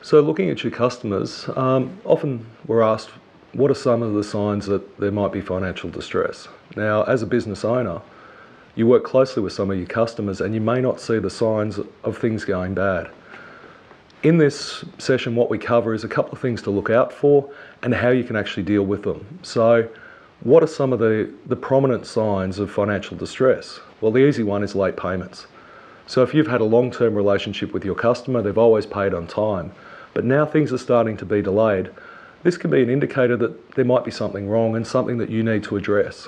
So looking at your customers, often we're asked, what are some of the signs that there might be financial distress? Now, as a business owner, you work closely with some of your customers and you may not see the signs of things going bad. In this session, what we cover is a couple of things to look out for and how you can actually deal with them. So what are some of the prominent signs of financial distress? Well, the easy one is late payments. So if you've had a long-term relationship with your customer, they've always paid on time, but now things are starting to be delayed, this can be an indicator that there might be something wrong and something that you need to address.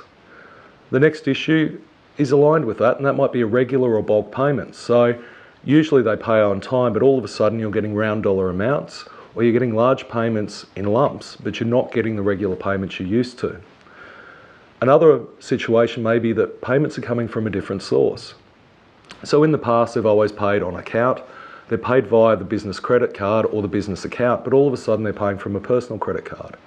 The next issue is aligned with that, and that might be irregular or bulk payments. So usually they pay on time, but all of a sudden you're getting round dollar amounts, or you're getting large payments in lumps, but you're not getting the regular payments you're used to. Another situation may be that payments are coming from a different source. So in the past, they've always paid on account. They're paid via the business credit card or the business account, but all of a sudden they're paying from a personal credit card.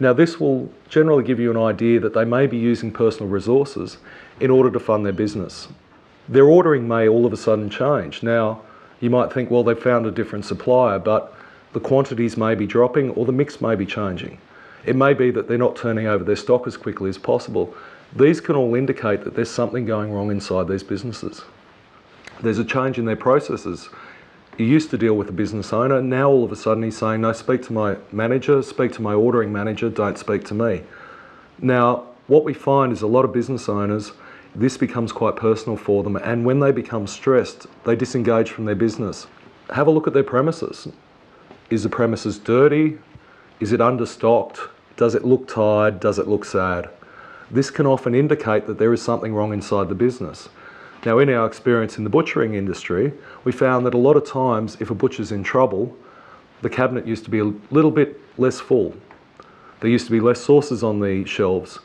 Now this will generally give you an idea that they may be using personal resources in order to fund their business. Their ordering may all of a sudden change. Now you might think, well, they've found a different supplier, but the quantities may be dropping or the mix may be changing. It may be that they're not turning over their stock as quickly as possible. These can all indicate that there's something going wrong inside these businesses. There's a change in their processes. You used to deal with a business owner, now all of a sudden he's saying, no, speak to my manager, speak to my ordering manager, don't speak to me. Now, what we find is a lot of business owners, this becomes quite personal for them, and when they become stressed, they disengage from their business. Have a look at their premises. Is the premises dirty? Is it understocked? Does it look tired? Does it look sad? This can often indicate that there is something wrong inside the business. Now, in our experience in the butchering industry, we found that a lot of times if a butcher's in trouble, the cabinet used to be a little bit less full. There used to be less sauces on the shelves.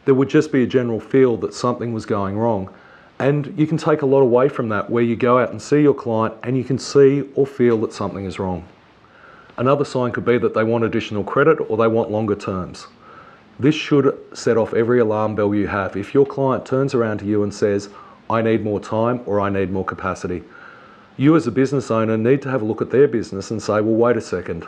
There would just be a general feel that something was going wrong. And you can take a lot away from that, where you go out and see your client and you can see or feel that something is wrong. Another sign could be that they want additional credit or they want longer terms. This should set off every alarm bell you have. If your client turns around to you and says, I need more time or I need more capacity, you as a business owner need to have a look at their business and say, well, wait a second,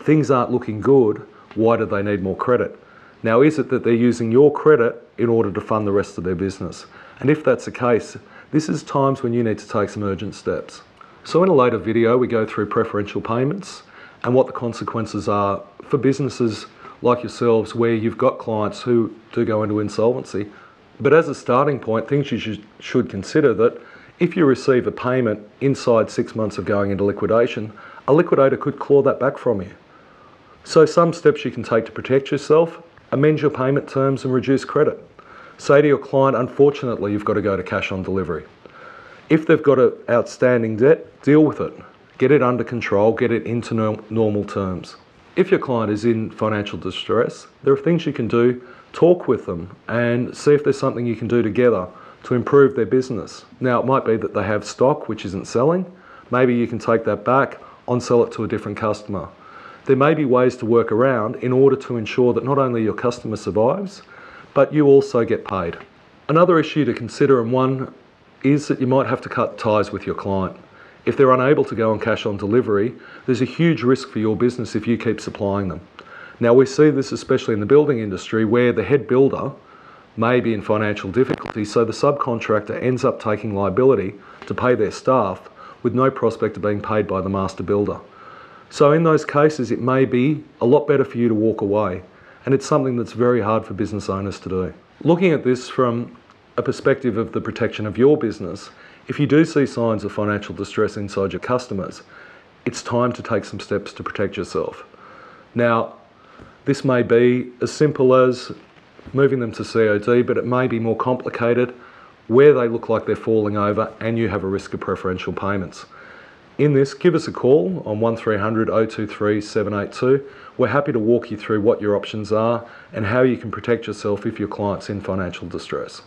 things aren't looking good, why do they need more credit? Now, is it that they're using your credit in order to fund the rest of their business? And if that's the case, this is times when you need to take some urgent steps. So in a later video, we go through preferential payments and what the consequences are for businesses like yourselves where you've got clients who do go into insolvency. But as a starting point, things you should consider that if you receive a payment inside 6 months of going into liquidation, a liquidator could claw that back from you. So some steps you can take to protect yourself: amend your payment terms and reduce credit. Say to your client, unfortunately, you've got to go to cash on delivery. If they've got an outstanding debt, deal with it. Get it under control, get it into normal terms. If your client is in financial distress, there are things you can do. Talk with them and see if there's something you can do together to improve their business. Now, it might be that they have stock which isn't selling. Maybe you can take that back, on-sell it to a different customer. There may be ways to work around in order to ensure that not only your customer survives, but you also get paid. Another issue to consider, and one, is that you might have to cut ties with your client. If they're unable to go on cash on delivery, there's a huge risk for your business if you keep supplying them. Now, we see this especially in the building industry where the head builder may be in financial difficulty, so the subcontractor ends up taking liability to pay their staff with no prospect of being paid by the master builder. So in those cases, it may be a lot better for you to walk away, and it's something that's very hard for business owners to do. Looking at this from a perspective of the protection of your business, if you do see signs of financial distress inside your customers, it's time to take some steps to protect yourself. Now, this may be as simple as moving them to COD, but it may be more complicated where they look like they're falling over and you have a risk of preferential payments. In this, give us a call on 1300 023 782. We're happy to walk you through what your options are and how you can protect yourself if your client's in financial distress.